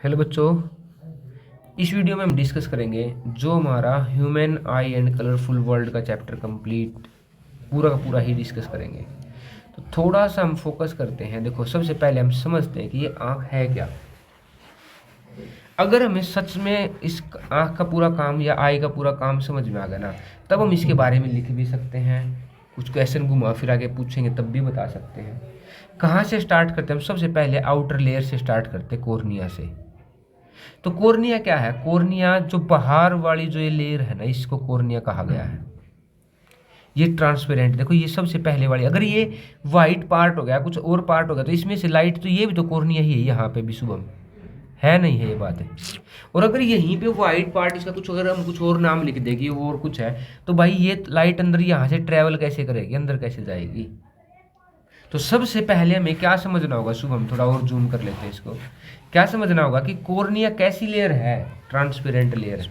Hello बच्चों, इस video में हम डिस्कस करेंगे जो हमारा human I and colourful world का चैप्टर कंप्लीट पूरा का पूरा ही डिस्कस करेंगे। तो थोड़ा सा हम फोकस करते हैं। देखो, सबसे पहले हम समझते हैं कि ये आँख है क्या। अगर हमें सच में इस आँख का पूरा काम या आई का पूरा काम समझ में आ गया ना, तब हम इसके बारे में लिख भी सकते हैं। कुछ क्वेश्चन घुमा फिरा के पूछेंगे तब भी बता सकते हैं। कहाँ से स्टार्ट करते हैं हम? सबसे पहले आउटर लेयर से स्टार्ट करते हैं, कॉर्निया से। तो कॉर्निया क्या है? कॉर्निया जो बाहर वाली जो ये लेयर है ना, इसको कॉर्निया कहा गया है। ये ट्रांसपेरेंट, देखो ये सबसे पहले वाली। अगर ये वाइट पार्ट हो गया, कुछ और पार्ट हो गया, तो इसमें से लाइट, तो ये भी तो कॉर्निया ही है। यहाँ पे भी शुभम है, नहीं है? ये बात है। और अगर यहीं पे वाइट पार्ट इसका कुछ, अगर हम कुछ और नाम लिख देंगे और कुछ है, तो भाई ये लाइट अंदर यहाँ से ट्रेवल कैसे करेगी, अंदर कैसे जाएगी? तो सबसे पहले हमें क्या समझना होगा शुभम, थोड़ा और जूम कर लेते हैं इसको। क्या समझना होगा कि कॉर्निया कैसी लेयर है? Transparent layer.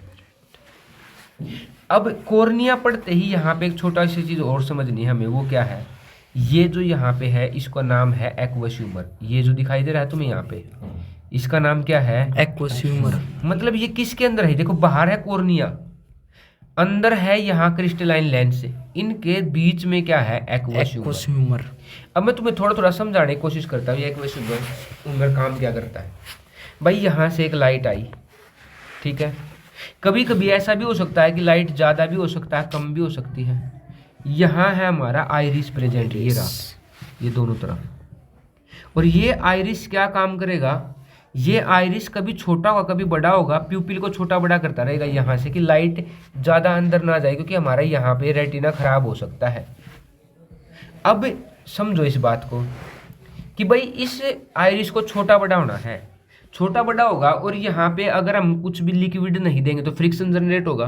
अब कॉर्निया पढ़ते ही यहाँ पे एक छोटा सी चीज और समझनी है हमें। वो क्या है? ये जो यहाँ पे है, इसका नाम है एक्वस ह्यूमर। ये जो दिखाई दे रहा है तुम्हें यहाँ पे, इसका नाम क्या है? Aqueous humour. मतलब ये किसके अंदर है? देखो, बाहर है कॉर्निया, अंदर है यहाँ क्रिस्टलाइन लेंस। इनके बीच में क्या है? Aqueous humour. अब मैं तुम्हें थोड़ा थोड़ा समझाने की कोशिश करता हूँ ये एक्वस ह्यूमर काम क्या करता है। भाई यहाँ से एक लाइट आई, ठीक है। कभी कभी ऐसा भी हो सकता है कि लाइट ज़्यादा भी हो सकता है, कम भी हो सकती है। यहाँ है हमारा आइरिस प्रेजेंट, ये रहा, ये दोनों तरफ। और ये आइरिस क्या काम करेगा? ये आइरिस कभी छोटा होगा कभी बड़ा होगा, प्यूपिल को छोटा बड़ा करता रहेगा यहाँ से, कि लाइट ज़्यादा अंदर ना जाए, क्योंकि हमारा यहाँ पे रेटिना खराब हो सकता है। अब समझो इस बात को कि भाई इस आइरिस को छोटा बड़ा होना है, छोटा बड़ा होगा, और यहाँ पे अगर हम कुछ भी लिक्विड नहीं देंगे तो फ्रिक्शन जनरेट होगा।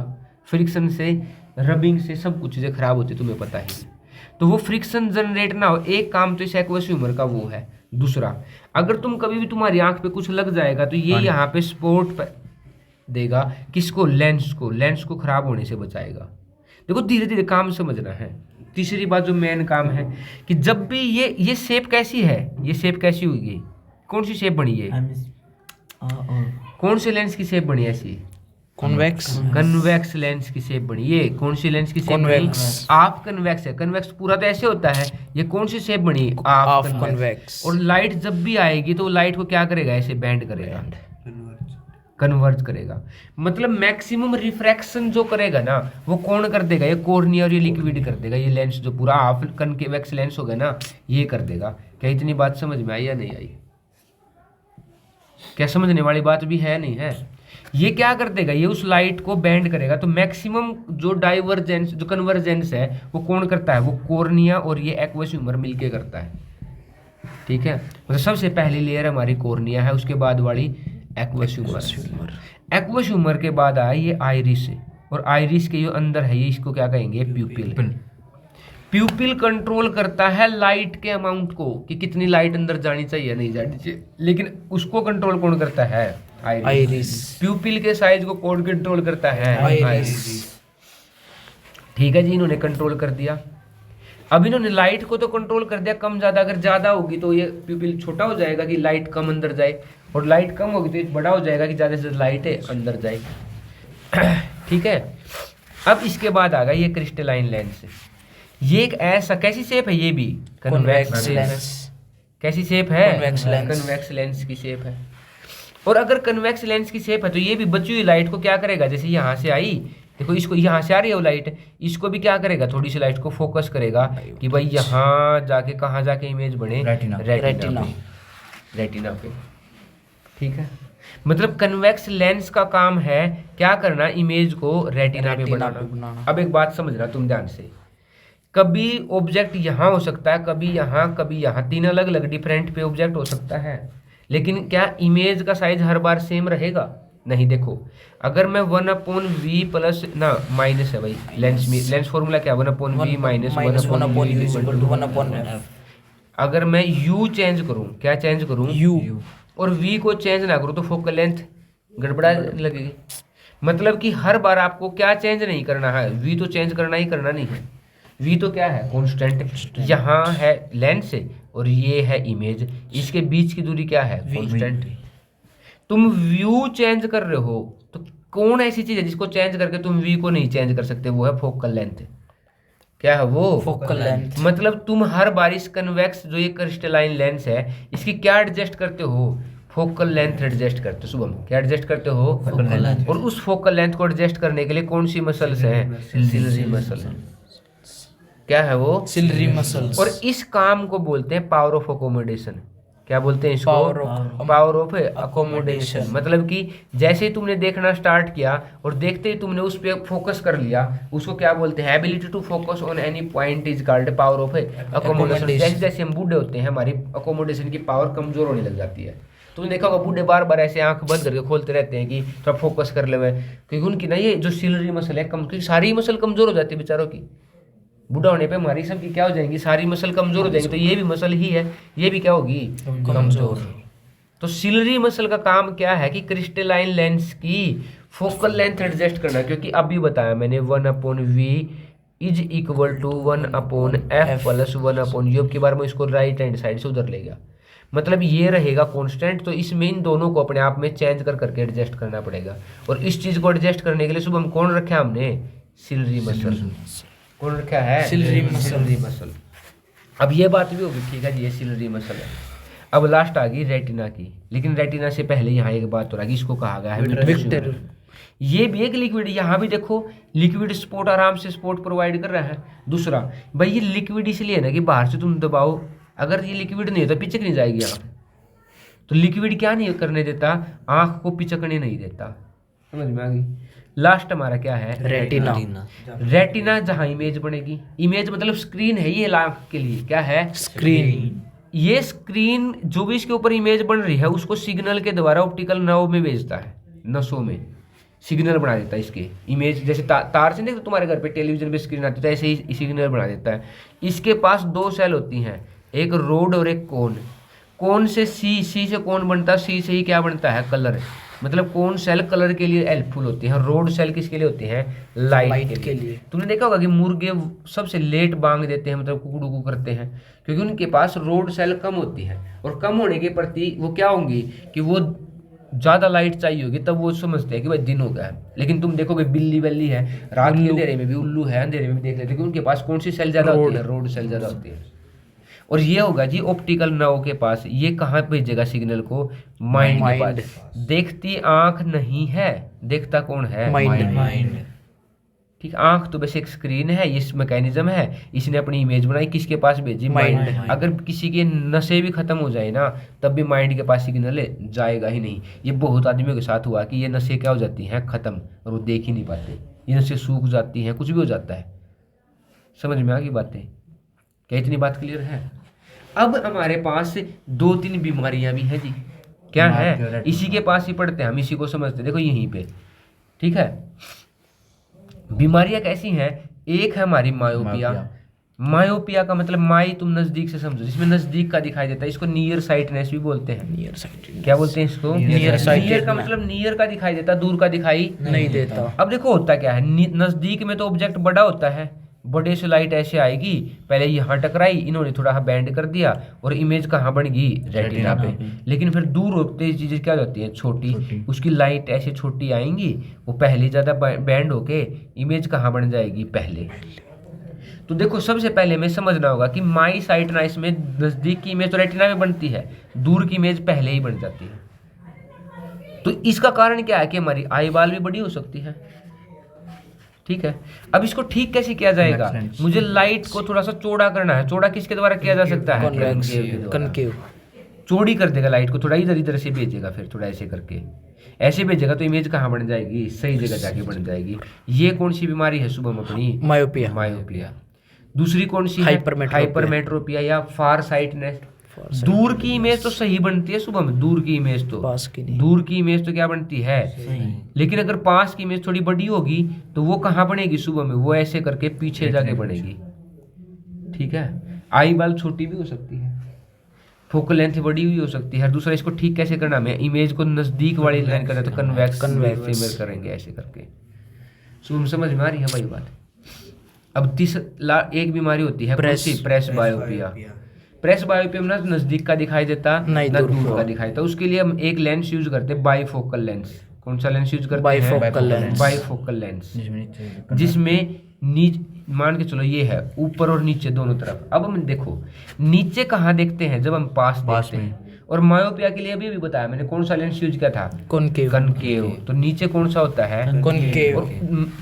फ्रिक्शन से, रबिंग से सब कुछ चीज़ें खराब होती है, तुम्हें पता है। तो वो फ्रिक्शन जनरेट ना हो, एक काम तो इस एक्वस ह्यूमर का वो है। दूसरा, अगर तुम कभी भी तुम्हारी आंख पे कुछ लग जाएगा तो ये यहाँ पे सपोर्ट देगा किसको? लेंस को खराब होने से बचाएगा। देखो, धीरे धीरे काम समझना है। तीसरी बात जो मेन काम है कि जब भी ये शेप कैसी है, ये शेप कैसी हुई, कौन सी शेप बनी है? कौन से लेंस की शेप बनी ऐसी? कन्वेक्स लेंस की शेप बनी। ये कौन सी लेंस की शेप बनी? ऑफ कन्वेक्स है। कन्वेक्स पूरा तो ऐसे होता है। ये कौन सी शेप बनी? Of convex. और लाइट जब भी आएगी तो लाइट को क्या करेगा? ऐसे बैंड करेगा, कन्वर्ज करेगा। मतलब मैक्सिमम रिफ्रैक्शन जो करेगा ना, वो कौन कर देगा? ये कॉर्निया और ये लिक्विड कर देगा। ये लेंस जो पूरा हाफ कन्वेक्स लेंस होगा ना, ये कर देगा। क्या इतनी बात समझ में आई या नहीं आई? क्या समझने वाली बात भी है, नहीं है? ये क्या कर देगा? ये उस लाइट को बैंड करेगा। तो मैक्सिमम जो डाइवर्जेंस, जो कन्वर्जेंस है, वो कौन करता है? वो कॉर्निया और ये एक्वस ह्यूमर मिलके करता है, ठीक है। मतलब सबसे पहली लेयर हमारी कॉर्निया है, उसके बाद वाली एक्वस ह्यूमर। एक्वस ह्यूमर के बाद आया ये आइरिस, और आइरिस के जो अंदर है ये, इसको क्या कहेंगे? प्यूपिल। प्यूपिल कंट्रोल करता है लाइट के अमाउंट को, कि कितनी लाइट अंदर जानी चाहिए नहीं जानी चाहिए, लेकिन उसको कंट्रोल कौन करता है? आइरिस। प्यूपिल के साइज को कौन कंट्रोल करता है? आइरिस। ठीक है जी, इन्होंने कंट्रोल कर दिया। अब इन्होंने लाइट को तो कंट्रोल कर दिया, कम ज्यादा। अगर ज्यादा होगी तो ये प्यूपिल छोटा हो जाएगा कि लाइट कम अंदर जाए, और लाइट कम होगी तो ये बड़ा हो जाएगा कि ज्यादा से लाइट है अंदर जाए। ठीक है। अब इसके बाद आ गया ये क्रिस्टलाइन लेंस। ये एक ऐसा, कैसी शेप है? ये भी कन्वेक्स लेंस। कैसी शेप है? कन्वेक्स लेंस की शेप है। और अगर कन्वेक्स लेंस की शेप है तो ये भी बची हुई लाइट को क्या करेगा? जैसे यहाँ से आई, देखो इसको यहाँ से आ रही है वो लाइट, इसको भी क्या करेगा? थोड़ी सी लाइट को फोकस करेगा कि भाई यहाँ जाके, कहाँ जाके इमेज बने? रेटिना पे। ठीक है। मतलब कन्वेक्स लेंस का काम है क्या करना? इमेज को रेटिना पे बनाना। अब एक बात समझना तुम ध्यान से, कभी ऑब्जेक्ट यहाँ हो सकता है, कभी यहाँ, तीन अलग अलग डिफरेंट पे ऑब्जेक्ट हो सकता है, लेकिन क्या इमेज का साइज हर बार सेम रहेगा? नहीं। देखो, अगर मैं 1/v प्लस ना माइनस है भाई, लेंस फॉर्मूला क्या? 1/v minus 1/v। अगर मैं u चेंज करूँ, क्या चेंज करूँ? u, और v को चेंज ना करूँ तो फोकल लेंथ गड़बड़ा लगेगी। मतलब कि हर बार आपको क्या चेंज नहीं करना है? v तो चेंज करना ही करना नहीं है। v तो क्या है? कांस्टेंट। यहाँ है लेंस और ये है इमेज, इसके बीच की दूरी क्या है? कांस्टेंट। तुम व्यू चेंज कर रहे हो तो कौन ऐसी चीज है जिसको चेंज करके तुम वी को नहीं चेंज कर सकते? वो है फोकल लेंथ। क्या है वो? Focal length. मतलब तुम हर बार इस कन्वेक्स जो ये क्रिस्टलाइन लेंस है इसकी क्या एडजस्ट करते हो? फोकल लेंथ एडजस्ट करते हो। शुभम, क्या एडजस्ट करते हो? Focal length. और उस फोकल लेंथ को एडजस्ट करने के लिए कौन सी मसल्स हैं? Ciliary muscle. क्या है वो? Ciliary muscles. और इस काम को बोलते हैं पावर ऑफ अकोमोडेशन। क्या बोलते हैं इसको? Power of accommodation. मतलब कि जैसे ही तुमने देखना स्टार्ट किया और देखते ही तुमने उस पर फोकस कर लिया, उसको क्या बोलते हैं? Ability to focus on any point is called power of accommodation. जैसे जैसे हम बूढ़े होते हैं हमारी अकोमोडेशन की पावर कमजोर होने लग जाती है। तुमने देखा होगा बूढ़े बार बार ऐसे आंख बंद करके खोलते रहते हैं कि थोड़ा फोकस कर ले, क्योंकि उनकी ना ये जो सिलरी मसल है कम, क्योंकि सारी मसल कमजोर हो जाती है बेचारों की। बूढ़ा होने पे हमारी सबकी क्या हो जाएंगी? सारी मसल कमजोर हो जाएंगी। तो ये भी मसल ही है, ये भी क्या होगी? कमजोर। तो सिलरी मसल का काम क्या है कि क्रिस्टलाइन लेंस की फोकल लेंथ एडजस्ट करना, क्योंकि अभी बताया मैंने 1/v is equal to 1/f plus 1/u। अब की बार मैं इसको राइट हैंड साइड से उधर ले गया, मतलब ये रहेगा कांस्टेंट। तो इसमें इन दोनों को अपने आप में चेंज कर करके एडजस्ट करना पड़ेगा। और इस चीज को एडजस्ट करने के लिए सुबह हम कौन रखा हमने? Ciliary muscle. कौन रखा है? Ciliary muscle. अब ये बात भी होगी, ठीक है जी, ये सिलरी मसल है। अब लास्ट आ गई रेटिना की, लेकिन रेटिना से पहले यहाँ एक बात हो रहा है, इसको कहा गया है विट्रेक्स। ये भी एक लिक्विड, यहाँ भी देखो लिक्विड सपोर्ट आराम से सपोर्ट प्रोवाइड कर रहा है। दूसरा भाई ये लिक्विड इसलिए है ना कि बाहर से तुम दबाओ, अगर ये लिक्विड नहीं होता पिचक नहीं जाएगी आँख। तो लिक्विड क्या नहीं करने देता? आँख को पिचकने नहीं देता। समझ में आ गई? लास्ट हमारा क्या है? रेटिना। रेटिना जहाँ इमेज बनेगी, इमेज मतलब स्क्रीन है ये आँख के लिए। क्या है? स्क्रीन। ये स्क्रीन जो भी इसके ऊपर इमेज बन रही है उसको सिग्नल के द्वारा ऑप्टिकल नर्व में भेजता है, नसों में सिग्नल बना देता है इसके। इमेज जैसे तार से देखो तुम्हारे घर पे टेलीविजन पे स्क्रीन आती है, तो ऐसे ही सिग्नल बना देता है। इसके पास दो सेल होती हैं, एक रोड और एक कोन। कोन से सी से कोन बनता है, सी से ही क्या बनता है? कलर। मतलब कोन सेल कलर के लिए हेल्पफुल होती है, रोड सेल किसके लिए होती है? लाइट के लिए। तुमने देखा होगा कि मुर्गे सबसे लेट बांग देते हैं, मतलब कुकड़ू करते हैं, क्योंकि उनके पास रोड सेल कम होती है। और कम होने के प्रति वो क्या होंगी कि वो ज़्यादा लाइट चाहिए होगी, तब वो समझते हैं कि भाई दिन हो गया है। लेकिन तुम देखोगे बिल्ली वल्ली है, रात के अंधेरे में भी, उल्लू है अंधेरे में भी देख लेते हैं, उनके पास कौन सी सेल ज़्यादा होती है? रोड सेल ज़्यादा होती है। और ये होगा जी ऑप्टिकल नर्व के पास। ये कहाँ भेजेगा सिग्नल को? माइंड के पास। देखती आंख नहीं है, देखता कौन है? माइंड। ठीक, आंख तो बस एक स्क्रीन है, ये मैकेनिज्म है, इसने अपनी इमेज बनाई, किसके पास भेजी? माइंड। अगर किसी के नसें भी खत्म हो जाए ना, तब भी माइंड के पास सिग्नल जाएगा ही नहीं। ये बहुत आदमियों के साथ हुआ कि ये नसें क्या हो जाती हैं? खत्म, और वो देख ही नहीं पाते। ये नसें सूख जाती हैं, कुछ भी हो जाता है। समझ में आ गई बातें? क्या इतनी बात क्लियर है? अब हमारे पास 2-3 बीमारियां भी हैं जी। क्या है? इसी के पास ही पढ़ते हैं हम, इसी को समझते। देखो यहीं पे, ठीक है। बीमारियां कैसी हैं? एक है हमारी मायोपिया। मायोपिया का मतलब माई तुम नजदीक से समझो, जिसमें नजदीक का दिखाई देता है, इसको नियर साइटनेस भी बोलते हैं। नियर साइट क्या बोलते हैं इसको? नियर का मतलब नियर का दिखाई देता, दूर का दिखाई नहीं देता। अब देखो होता क्या है, नजदीक में तो ऑब्जेक्ट बड़ा होता है, बड़े से लाइट ऐसे आएगी, पहले यहाँ टकराई, इन्होंने थोड़ा बैंड कर दिया और इमेज कहाँ बन गई? रेटिना पे। लेकिन फिर दूर होते चीजें क्या होती हैं? छोटी। उसकी लाइट ऐसे छोटी आएंगी, वो पहले ज्यादा बैंड होके इमेज कहाँ बन जाएगी? पहले। तो देखो सबसे पहले में समझना होगा कि माई साइटनाइस में नजदीक की इमेज तो रेटिना में बनती है, दूर की इमेज पहले ही बन जाती है। तो इसका कारण क्या है कि हमारी आई बाल भी बड़ी हो सकती है। ठीक है, अब इसको ठीक कैसे किया जाएगा? मुझे लाइट को थोड़ा सा चौड़ा करना है। चौड़ा किसके द्वारा किया जा सकता है? कनकेव। चौड़ी कर देगा लाइट को, थोड़ा इधर से भेजेगा, फिर थोड़ा ऐसे करके ऐसे भेजेगा, तो इमेज कहाँ बन जाएगी? सही जगह जाके बन जाएगी। ये कौन सी बीमारी है शुभम अपनी? मायोपिया। दूसरी कौन सी? हाइपरमेट्रोपिया या फार साइटनेस। दूर की इमेज तो सही बनती है शुभम, दूर की इमेज तो पास की नहीं। दूर की इमेज तो क्या बनती है? लेकिन अगर पास की इमेज थोड़ी बड़ी होगी तो वो कहाँ बनेगी शुभम? वो ऐसे करके पीछे जाके बनेगी। ठीक है, आई बाल छोटी भी हो सकती है, फोकल लेंथ बड़ी हुई हो सकती है। दूसरा इसको ठीक कैसे करना है? इमेज को नजदीक वाली लाइन करना, तो कन्वेक्स इमेज करेंगे ऐसे करके। शुभम समझ में आ रही है भाई बात? अब एक बीमारी होती है प्रेस बायोपिया। प्रेस बायोपिया में ना नजदीक का दिखाई देता नहीं, ना दूर दूर का। का दिखाई देता। उसके लिए हम एक लेंस यूज करते हैं, बाईफोकल लेंस। कौन सा लेंस यूज करते हैं? Bifocal lens. बाईफोकल लेंस, जिसमें नीचे जिसमें मान के चलो ये है ऊपर और नीचे दोनों तरफ। अब हम देखो नीचे कहाँ देखते हैं, जब हम पास देखते में। हैं। और मायोपिया के लिए अभी भी बताया मैंने कौन सा लेंस यूज किया था, कॉनकेव। कनकेव। तो नीचे कौन सा होता है? कॉनकेव। और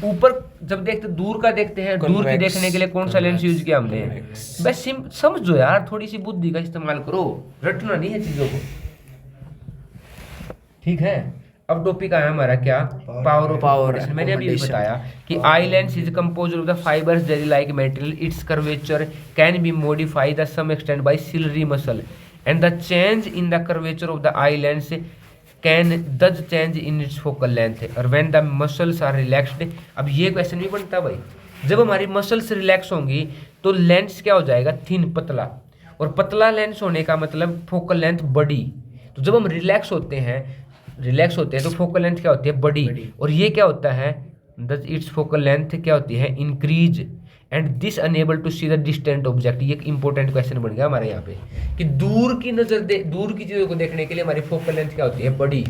ऊपर जब देखते दूर का देखते हैं, दूर की Convex। देखने के लिए कौन सा लेंस यूज किया हमने? बस समझो यार, थोड़ी सी बुद्धि का इस्तेमाल करो, रटना नहीं है चीजों को, ठीक है। अब टॉपिक आया हमारा क्या? Power of accommodation. मैंने अभी भी accommodation। बताया कि eye lens is compose of the fibres jelly like material, its curvature can be modify the some extent by ciliary muscle and the change in the curvature of the eye lens can thus change in its focal length और when the muscles are relaxed. अब ये question भी बनता भाई, जब हमारी muscles relax होंगी तो लेंस क्या हो जाएगा? थिन, पतला। और पतला लेंस होने का मतलब फोकल लेंथ बड़ी। तो जब हम रिलैक्स होते हैं तो फोकल लेंथ क्या होती है? बड़ी। और ये क्या होता है? दस इट्स फोकल लेंथ क्या होती है? Increase and this enable to see the distant object. ये एक इंपॉर्टेंट क्वेश्चन बन गया हमारे यहाँ पे कि दूर की चीजों को देखने के लिए हमारी फोकल लेंथ क्या होती है? बड़ी।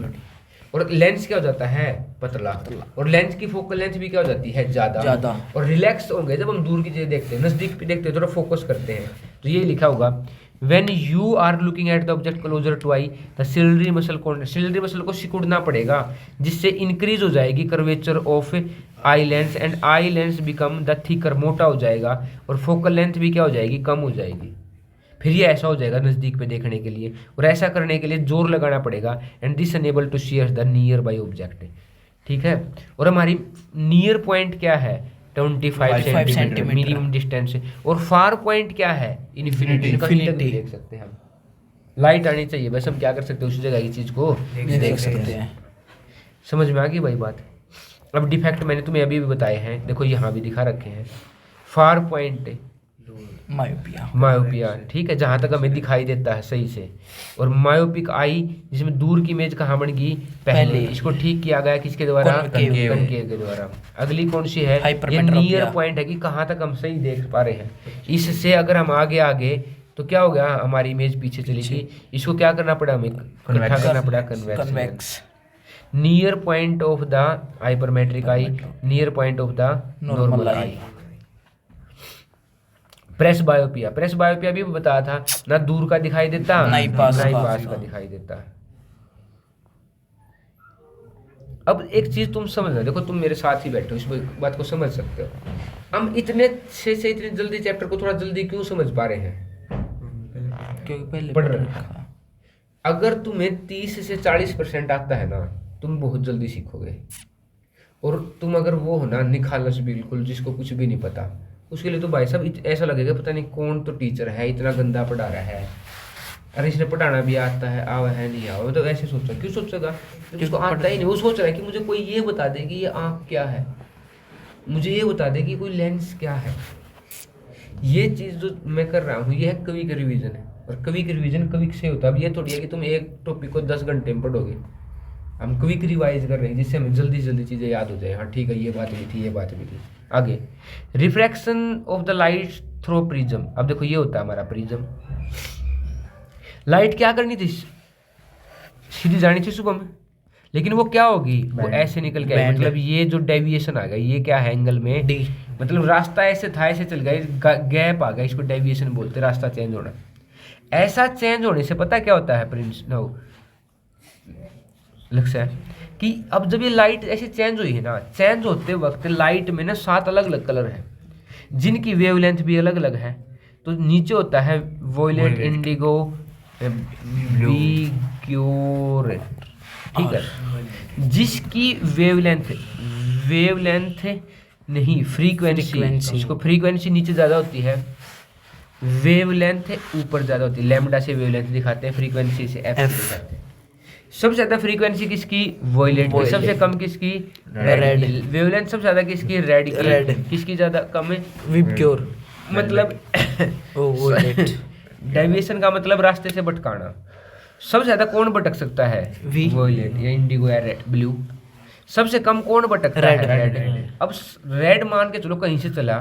और लेंस क्या हो जाता है? पतला। और लेंस की फोकल लेंथ भी क्या हो जाती है? ज्यादा। और रिलैक्स होंगे जब हम दूर की चीजें देखते हैं, नजदीक भी देखते हैं थोड़ा फोकस करते हैं। तो ये लिखा होगा When you are looking at the object closer to eye, the ciliary muscle को सिकुड़ना पड़ेगा, जिससे इंक्रीज हो जाएगी curvature of eye lens and eye lens become the thicker, मोटा हो जाएगा। और फोकल लेंथ भी क्या हो जाएगी? कम हो जाएगी। फिर ये ऐसा हो जाएगा नज़दीक पे देखने के लिए, और ऐसा करने के लिए जोर लगाना पड़ेगा। And this enable to see the nearby object, ठीक है। और हमारी नियर पॉइंट क्या है? 25 सेंटीमीटर मिनिमम डिस्टेंस। और फार पॉइंट क्या है? इन्फिनिटी। देख सकते हैं हम, लाइट आनी चाहिए, बस हम क्या कर सकते हैं उसी जगह की चीज को देख सकते हैं। समझ में आ गई भाई बात। अब डिफेक्ट मैंने तुम्हें अभी भी बताए हैं, देखो यहाँ भी दिखा रखे हैं। फार पॉइंट मायोपिया, ठीक है, जहाँ तक हमें दिखाई देता है सही से। और मायोपिक आई, जिसमें दूर की इमेज कहाँ बन गई? पहले। इसको ठीक किया गया किसके द्वारा? कनकेव के द्वारा। अगली कौन सी है? ये नियर पॉइंट है कि कहाँ तक हम सही देख पा रहे हैं। इससे अगर हम आगे तो क्या हो गया? हमारी इमेज पीछे चली गई। इसको क्या करना पड़ा? हमें इकट्ठा करना पड़ा, convex. Near point of the hypermetropic eye, near point of the normal eye. Presbyopia भी बताया था, ना दूर का दिखाई देता नहीं पास का दिखाई देता। अब एक चीज तुम समझना, देखो तुम मेरे साथ ही बैठे हो, इस बात को समझ सकते हो। हम इतने से इतने जल्दी चैप्टर को थोड़ा जल्दी क्यों समझ पा रहे हैं? क्योंकि पहले पढ़ रखा। अगर तुम्हें 30 से 40% आता है ना, तुम बहुत जल्दी सीखोगे। और तुम अगर वो हो ना निखालस बिल्कुल, जिसको कुछ भी नहीं पता, उसके लिए तो भाई साहब ऐसा लगेगा पता नहीं कौन तो टीचर है, इतना गंदा पढ़ा रहा है, अरे इसने पढ़ाना भी आता है, आवा है नहीं आवा। तो ऐसे सोचा, क्यों सोचेगा? जिसको आता ही नहीं, वो सोच रहा है कि मुझे कोई ये बता दे कि ये आँख क्या है, मुझे ये बता दे कि कोई लेंस क्या है। ये चीज़ जो मैं कर रहा हूँ ये है कवि का रिवीजन है, और कवि का रिवीजन कवि से होता है। अब ये थोड़ी है कि तुम एक टॉपिक को 10 घंटे में पढ़ोगे, हम क्विक रिवाइज कर रहे हैं जिससे हमें जल्दी जल्दी चीज़ें याद हो जाए। हाँ ठीक है, ये बात भी थी, ये बात भी थी। आगे, refraction of the light through prism. अब देखो ये होता है हमारा प्रिज्म। लाइट क्या करनी थी? सीधी जानी थी सुबह में, लेकिन वो क्या होगी? वो ऐसे निकल के आई, मतलब ये जो डेविएशन आ गया, ये क्या है? एंगल में डी, मतलब रास्ता ऐसे था, ऐसे चल गया, गैप आ गया, इसको डेविएशन बोलते, रास्ता चेंज होना। ऐसा चेंज होने से पता क्या होता है प्रिंस लक्ष्य है कि अब जब ये लाइट ऐसे चेंज हुई है ना, चेंज होते वक्त लाइट में ना 7 अलग अलग कलर है, जिनकी वेवलेंथ भी अलग अलग है। तो नीचे होता है वॉयलेट, इंडिगो, ब्लू, ठीक है, जिसकी वेवलेंथ नहीं फ्रीक्वेंसी, इसको फ्रीक्वेंसी नीचे ज़्यादा होती है, वेवलेंथ ऊपर ज़्यादा होती है। लैम्डा से वेवलेंथ दिखाते हैं, फ्रीक्वेंसी से एफ दिखाते हैं। सबसे ज़्यादा फ्रीक्वेंसी किसकी? वॉयलेट की। सबसे कम किसकी? रेड। वेवलेंथ सबसे ज़्यादा किसकी? रेड की। किसकी ज़्यादा कम है? विबग्योर। मतलब डेविएशन का मतलब रास्ते से भटकाना। सबसे ज़्यादा कौन भटक सकता है? वॉयलेट या इंडिगो या रेड, ब्लू। सबसे कम कौन भटकता है? रेड। अब रेड मान के चलो कहीं से चला,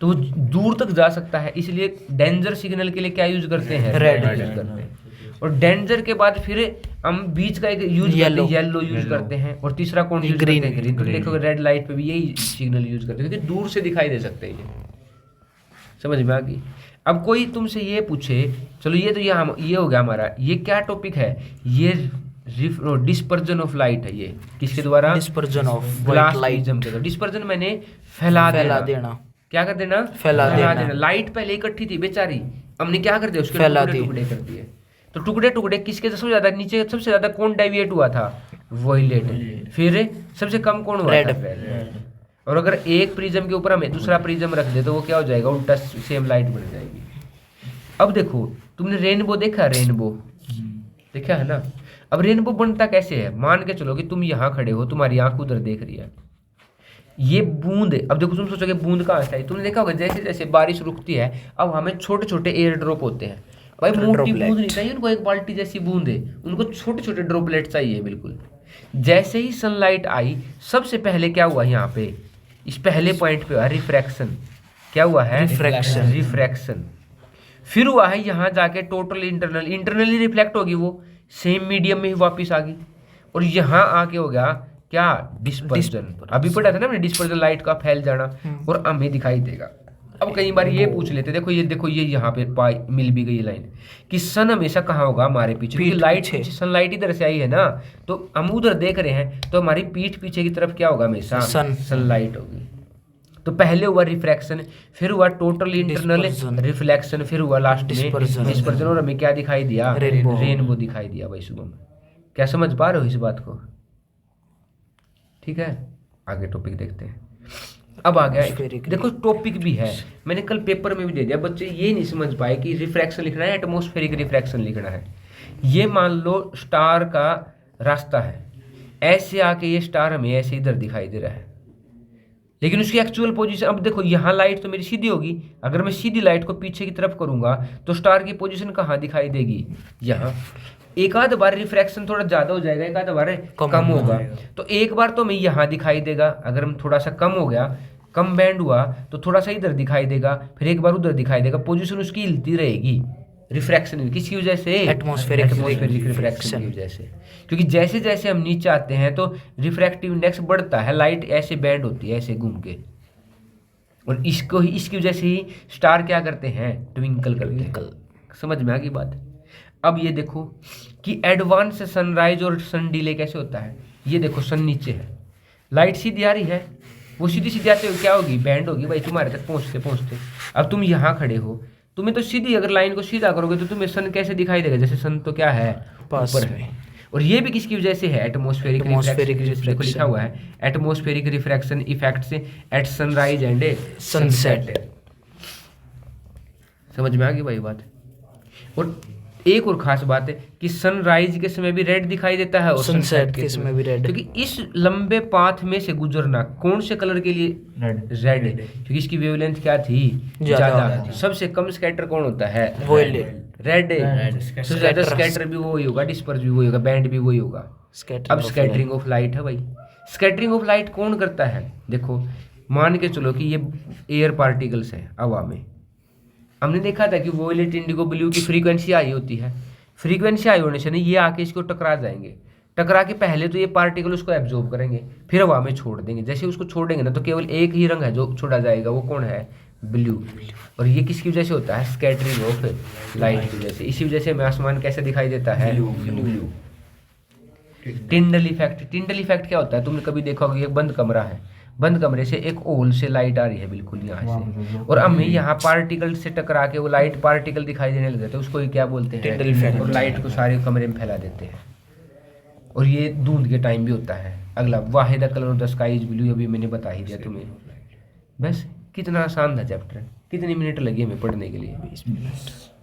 तो वो दूर तक जा सकता है, इसलिए डेंजर सिग्नल के लिए क्या यूज करते हैं, रेड यूज करते हैं। और डेंजर के बाद फिर हम बीच का एक यूज करते हैं, येलो यूज करते हैं, और तीसरा कौन यूज करते हैं, ग्रीन। तो देखो रेड लाइट पे भी यही सिग्नल यूज करते हैं क्योंकि दूर से दिखाई दे सकते हैं। ये समझ में आ गई। अब कोई तुमसे ये पूछे, चलो ये तो ये हो गया हमारा, ये क्या टॉपिक है, ये डिस्पर्जन ऑफ लाइट है। ये किसके द्वारा, dispersion of glass light. Prism के द्वारा। डिस्पर्जन मैंने फैला देना। क्या कर देना, फैला देना। लाइट पहले इकट्ठी थी बेचारी, हमने क्या कर दिया, उसके फैला टुकड़े कर दिए। तो टुकड़े टुकड़े किसके सबसे ज्यादा, नीचे सबसे ज्यादा कौन डेविएट हुआ था, वॉयलेट। फिर सबसे कम कौन हुआ था, रेड। और अगर एक प्रिज्म के ऊपर हमें दूसरा प्रिज्म रख दे तो वो क्या हो जाएगा, उल्टा सेम लाइट बन जाएगी। अब देखो तुमने रेनबो देखा, रेनबो देखा है ना। अब रेनबो बनता कैसे है, मान के चलो कि तुम यहाँ खड़े हो, तुम्हारी आंख उधर देख रही है, ये बूंद। अब देखो तुम सोचोगे बूंद कहाँ से आई, तुमने देखा होगा जैसे जैसे बारिश रुकती है अब हमें छोटे छोटे एयर ड्रॉप होते हैं। भाई मोटी बूंद नहीं चाहिए उनको, एक बाल्टी जैसी बूंद है, उनको छोटे छोटे ड्रॉपलेट चाहिए बिल्कुल। जैसे ही सनलाइट आई सबसे पहले क्या हुआ, यहाँ पे इस पहले पॉइंट पे हुआ रिफ्रैक्शन। क्या हुआ है, रिफ्रैक्शन। फिर हुआ है यहाँ जाके टोटल इंटरनली रिफ्लेक्ट होगी, वो सेम मीडियम में ही वापिस आ गई। और यहाँ आके हो गया क्या, डिस्पर्जन। अभी पढ़ा था ना हमने, डिस्पर्जन लाइट का फैल जाना, और हमें दिखाई देगा। अब कई बार ये पूछ लेते, देखो ये यहाँ पे मिल भी गई लाइन कि सन हमेशा कहाँ होगा, हमारे पीछे, क्योंकि लाइट सनलाइट इधर से आई है ना, तो हम उधर देख रहे हैं, तो हमारी पीठ पीछे की तरफ क्या होगा, हमेशा सनलाइट होगी। तो पहले हुआ रिफ्रैक्शन, फिर हुआ टोटल इंटरनल रिफ्लेक्शन, फिर हुआ लास्ट में डिस्पर्जन, और हमें क्या दिखाई दिया, रेनबो दिखाई दिया। भाई शुभम, क्या समझ पा रहे हो इस बात को, ठीक है। आगे टॉपिक देखते हैं। अब आ गया देखो टॉपिक भी है, मैंने कल पेपर में भी दे दिया, बच्चे ये नहीं समझ पाए कि रिफ्रैक्शन लिखना है, एटमॉस्फेरिक रिफ्रैक्शन लिखना है। ये मान लो स्टार का रास्ता है, ऐसे आके ये स्टार हमें ऐसे इधर दिखाई दे रहा है, लेकिन उसकी एक्चुअल पोजीशन, अब देखो यहाँ लाइट तो मेरी सीधी होगी, अगर मैं सीधी लाइट को पीछे की तरफ करूंगा तो स्टार की पोजीशन कहाँ दिखाई देगी, यहाँ। एक आध बार रिफ्रैक्शन थोड़ा ज़्यादा हो जाएगा, एक आध बार कम होगा, तो एक बार तो हमें यहाँ दिखाई देगा, अगर हम थोड़ा सा कम हो गया, कम बैंड हुआ तो थोड़ा सा इधर दिखाई देगा, फिर एक बार उधर दिखाई देगा, पोजीशन उसकी हिलती रहेगी। रिफ्रैक्शन किसकी वजह से, एटमॉस्फेरिक रिफ्रैक्शन की वजह से, क्योंकि जैसे जैसे हम नीचे आते हैं तो रिफ्रैक्टिव इंडेक्स बढ़ता है, लाइट ऐसे बैंड होती है ऐसे घूम के, और इसकी वजह से ही स्टार क्या करते हैं, ट्विंकल करते हैं। समझ में आ गई बात। अब ये देखो कि एडवांस सनराइज और सन डिले कैसे होता है। ये देखो सन नीचे है, लाइट सीधी आ रही है, वो सीधी सीधी आते हुए क्या होगी, बैंड होगी भाई तुम्हारे तक पहुंचते पहुंचते। अब तुम यहाँ खड़े हो, तुम्हें तो सीधी, अगर लाइन को सीधा करोगे तो तुम्हें सन कैसे दिखाई देगा, जैसे सन तो क्या है, ऊपर है। और ये भी किसकी वजह से है, एटमॉस्फेरिक रिफ्रैक्शन। लिखा हुआ है atmospheric refraction effects at sunrise and sunset. समझ में आ गई भाई बात। और एक और खास बात है कि सनराइज के समय भी रेड दिखाई देता है और सनसेट के समय भी रेड, क्योंकि इस लंबे पाथ में से गुजरना कौन से कलर के लिए, रेड है, क्योंकि इसकी वेवलेंथ क्या थी, ज्यादा। सबसे कम स्कैटर कौन होता है, रेड है। सबसे ज्यादा स्कैटर भी वही होगा, डिस्पर्स भी वही होगा, बैंड भी वही होगा। अब स्कैटरिंग ऑफ लाइट है भाई। स्कैटरिंग ऑफ लाइट कौन करता है, देखो मान के चलो कि ये एयर पार्टिकल्स है हवा में, हमने देखा था कि वोयलेट, इंडिगो, ब्लू की फ्रीक्वेंसी हाई होती है। फ्रीक्वेंसी हाई होने से नहीं, ये आके इसको टकरा जाएंगे, टकरा के पहले तो ये पार्टिकल उसको एब्जॉर्ब करेंगे, फिर हवा में छोड़ देंगे। जैसे उसको छोड़ेंगे ना तो केवल एक ही रंग है जो छोड़ा जाएगा, वो कौन है, ब्लू। और ये किसकी वजह से होता है, स्कैटरिंग ऑफ लाइट की वजह से। इसी वजह से हमें आसमान कैसे दिखाई देता है, blue. Tyndall effect. Tyndall effect क्या होता है, तुमने कभी देखा होगा, एक बंद कमरा है, बंद कमरे से एक होल से लाइट आ रही है बिल्कुल यहाँ से, और हमें यहाँ पार्टिकल से टकरा के वो लाइट पार्टिकल दिखाई देने लग जाते हैं, उसको ही क्या बोलते हैं, टिंडल इफेक्ट। और लाइट को सारे कमरे में फैला देते हैं। और ये धुंध के टाइम भी होता है। अगला, Waheeda colour of the sky is blue, अभी मैंने बता ही दिया तुम्हें। बस कितना आसान था चैप्टर, कितने मिनट लगे हमें पढ़ने के लिए, 20 मिनट।